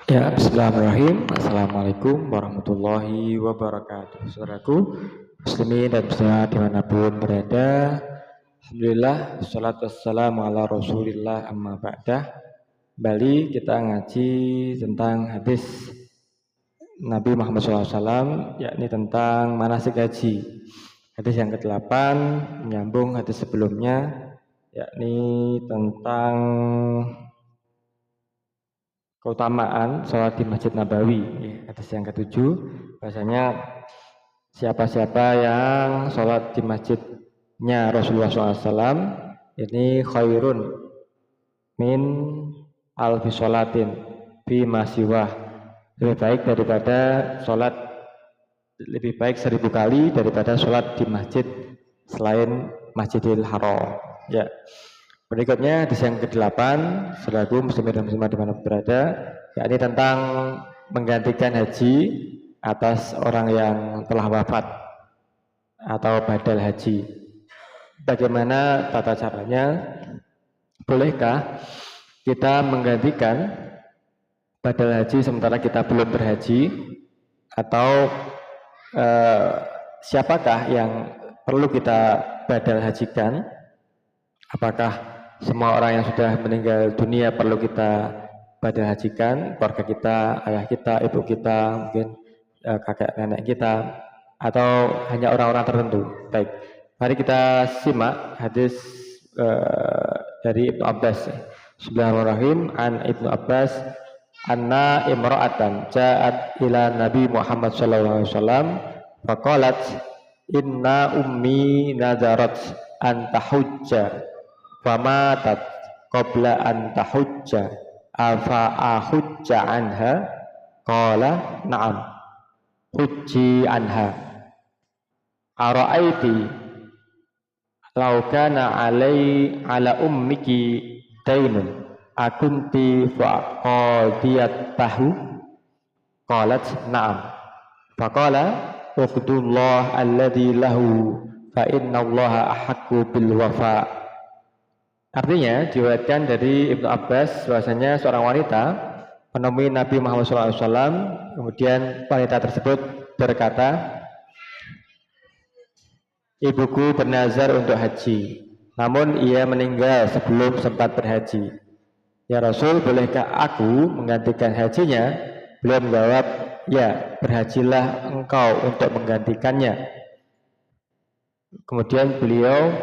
Ya, bismillahirrahmanirrahim. Assalamualaikum warahmatullahi wabarakatuh. Saudaraku, muslimin dan muslimat dimanapun berada. Alhamdulillah, wassalatu wassalamu ala rasulillah amma ba'dah. Kembali kita ngaji tentang hadis Nabi Muhammad SAW, yakni tentang manasik haji. Hadis yang ke-8 menyambung hadis sebelumnya, yakni tentang keutamaan sholat di Masjid Nabawi. Hadis yang ke-7, bahasanya siapa-siapa yang sholat di masjidnya Rasulullah SAW ini khairun min alfi sholatin fi masiwah, lebih baik daripada sholat, lebih baik 1000 kali daripada sholat di masjid selain Masjidil Haram. Ya. Berikutnya hadis yang ke-8, saudaraku muslimin dan muslimat di mana berada, yakni tentang menggantikan haji atas orang yang telah wafat atau badal haji. Bagaimana tata caranya? Bolehkah kita menggantikan badal haji sementara kita belum berhaji? Atau siapakah yang perlu kita badal hajikan? Apakah semua orang yang sudah meninggal dunia perlu kita badal hajikan, keluarga kita, ayah kita, ibu kita, mungkin kakek nenek kita, atau hanya orang-orang tertentu? Baik, mari kita simak hadis dari Ibnu Abbas. Bismillahirrahmanirrahim. An Ibnu Abbas anna imra'atan ja'at ila Nabi Muhammad sallallahu alaihi wasallam faqalat inna ummi nadarat an tahujja famatat qabla an tahujja afa ahujja anha, qala na'am hujji anha, ara'aiti law kana ala ummiki dainun akunti faqadiyat tahu, qalat na'am, faqala uqdullah alladhi lahu fa innallaha ahaqqu bil wafa. Artinya diriwayatkan dari Ibnu Abbas bahwasanya seorang wanita menemui Nabi Muhammad SAW, kemudian wanita tersebut berkata, ibuku bernazar untuk haji, namun ia meninggal sebelum sempat berhaji. Ya Rasul, bolehkah aku menggantikan hajinya? Beliau menjawab, ya, berhajilah engkau untuk menggantikannya. Kemudian beliau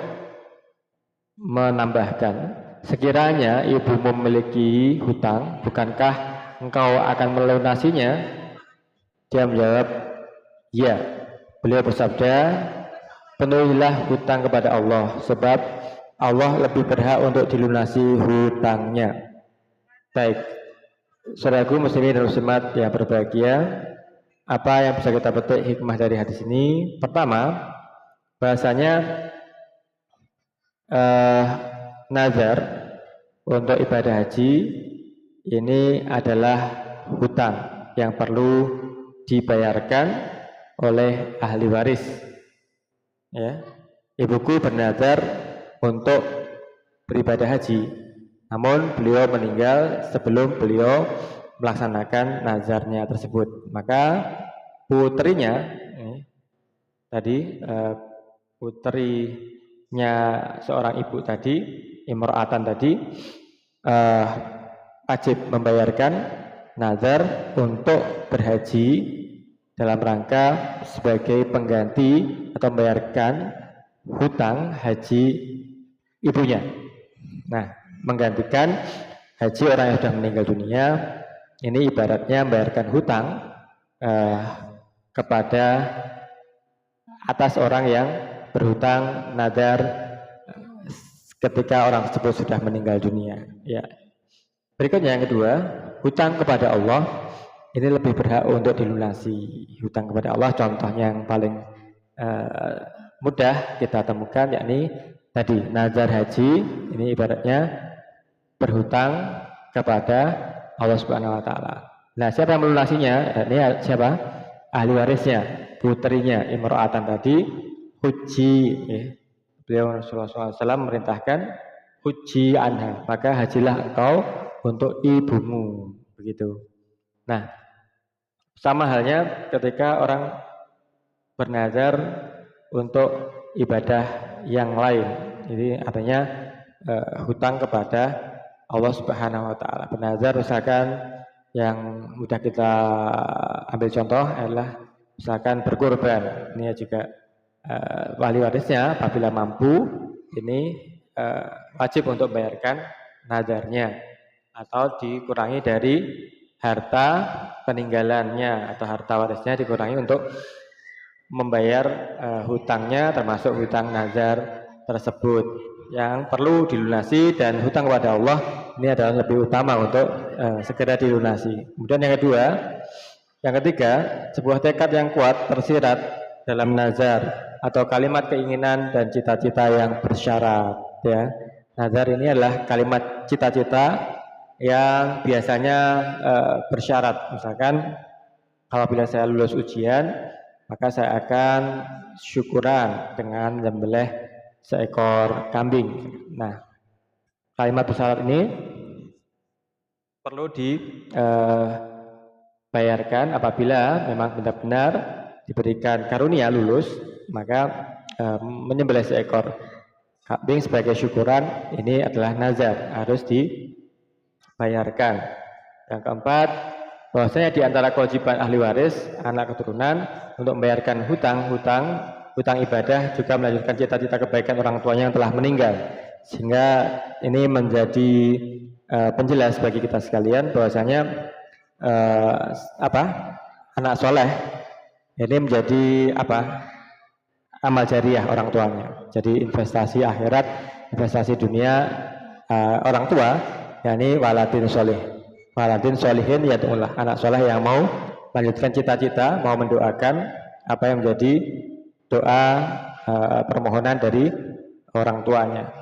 menambahkan, sekiranya ibumu memiliki hutang, bukankah engkau akan melunasinya? Dia menjawab, ya. Beliau bersabda, penuhilah hutang kepada Allah, sebab Allah lebih berhak untuk dilunasi hutangnya. Baik, saudaraku muslimin dan muslimat yang berbahagia, apa yang bisa kita petik hikmah dari hadis ini? Pertama, bahasanya nazar untuk ibadah haji ini adalah hutang yang perlu dibayarkan oleh ahli waris. Ya, ibuku bernazar untuk beribadah haji, namun beliau meninggal sebelum beliau melaksanakan nazarnya tersebut. Maka putrinya putrinya seorang ibu tadi, imra'atan tadi, wajib membayarkan nazar untuk berhaji dalam rangka sebagai pengganti atau membayarkan hutang haji ibunya. Nah, menggantikan haji orang yang sudah meninggal dunia ini ibaratnya membayarkan hutang kepada atas orang yang berhutang nazar ketika orang tersebut sudah meninggal dunia. Ya. Berikutnya yang kedua, hutang kepada Allah ini lebih berhak untuk dilunasi. Hutang kepada Allah contohnya yang paling mudah kita temukan yakni tadi nazar haji, ini ibaratnya berhutang kepada Allah Subhanahu wa taala. Nah, siapa yang melunasinya? Ini siapa? Ahli warisnya, putrinya imra'atan tadi, huji. Beliau Rasulullah SAW memerintahkan huji anha, maka hajilah engkau untuk ibumu, begitu. Nah, sama halnya ketika orang bernazar untuk ibadah yang lain. Jadi artinya hutang kepada Allah Subhanahu wa taala. Bernazar misalkan yang mudah kita ambil contoh adalah misalkan berkorban. Ini juga wali warisnya apabila mampu ini wajib untuk bayarkan nazarnya atau dikurangi dari harta peninggalannya atau harta warisnya dikurangi untuk membayar hutangnya termasuk hutang nazar tersebut yang perlu dilunasi, dan hutang kepada Allah ini adalah lebih utama untuk segera dilunasi. Kemudian yang ketiga, sebuah tekad yang kuat tersirat dalam nazar atau kalimat keinginan dan cita-cita yang bersyarat. Ya, nazar ini adalah kalimat cita-cita yang biasanya bersyarat. Misalkan, apabila saya lulus ujian, maka saya akan syukuran dengan menyembelih seekor kambing. Nah, kalimat bersyarat ini perlu dibayarkan apabila memang benar-benar diberikan karunia lulus, maka menyembelih seekor kambing sebagai syukuran ini adalah nazar, harus dibayarkan. Yang keempat, bahwasanya di antara kewajiban ahli waris anak keturunan untuk membayarkan hutang ibadah juga melanjutkan cita-cita kebaikan orang tuanya yang telah meninggal, sehingga ini menjadi penjelas bagi kita sekalian bahwasanya anak soleh ini menjadi amal jariah orang tuanya. Jadi investasi akhirat, investasi dunia orang tua, yakni waladin solihin yad'ullah, anak soleh yang mau melanjutkan cita-cita, mau mendoakan apa yang menjadi doa permohonan dari orang tuanya.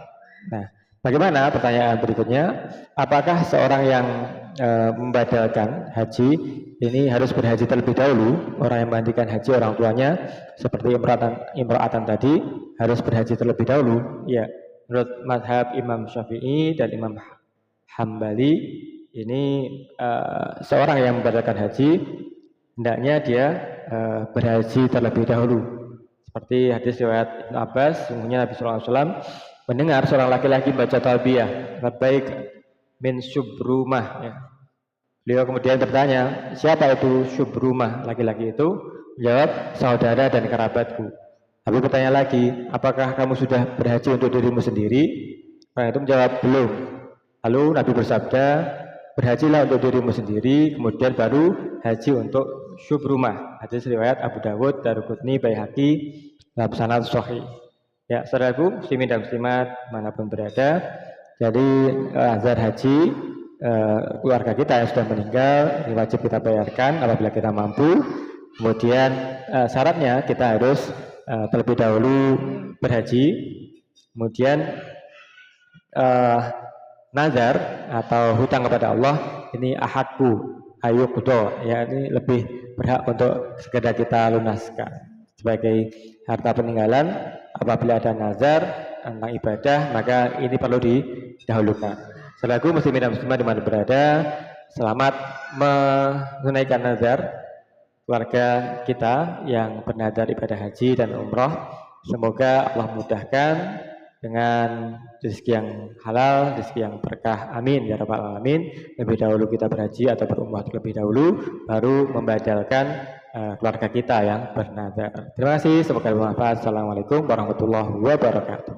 Nah, bagaimana pertanyaan berikutnya? Apakah seorang yang membadalkan haji ini harus berhaji terlebih dahulu? Orang yang menghentikan haji orang tuanya seperti imra'atan tadi harus berhaji terlebih dahulu. Ya, menurut mazhab Imam Syafi'i dan Imam Hambali ini seorang yang membadalkan haji hendaknya dia berhaji terlebih dahulu. Seperti hadis riwayat Ibnu Abbas, sungguhnya Nabi sallallahu alaihi wasallam mendengar seorang laki-laki baca talbiyah, labbaik min syubrumah. Ya. Beliau kemudian bertanya, siapa itu syubrumah? Laki-laki itu menjawab, saudara dan kerabatku. Lalu bertanya lagi, apakah kamu sudah berhaji untuk dirimu sendiri? Orang itu menjawab, belum. Lalu Nabi bersabda, berhajilah untuk dirimu sendiri, kemudian baru haji untuk syubrumah. Hadis riwayat Abu Dawud, Daruqutni, Baihaqi, dalam sanad sahih. Ya, saudaraku muslimin dan muslimat manapun berada, jadi azar haji keluarga kita yang sudah meninggal ini wajib kita bayarkan apabila kita mampu. Kemudian syaratnya kita harus terlebih dahulu berhaji. Kemudian nazar atau hutang kepada Allah ini ahadku ayyuqdo, ya, ini lebih berhak untuk segera kita lunaskan sebagai harta peninggalan. Apabila ada nazar tentang ibadah, maka ini perlu didahulukan. Saudaraku muslimin dan muslimat di mana berada, selamat menunaikan nazar keluarga kita yang bernazar ibadah haji dan umroh. Semoga Allah mudahkan dengan rezeki yang halal, rezeki yang berkah. Amin ya rabbal alamin. Lebih dahulu kita berhaji atau berumrah terlebih dahulu, baru membadalkan keluarga kita yang bernazar. Terima kasih, semoga bermanfaat. Assalamualaikum warahmatullahi wabarakatuh.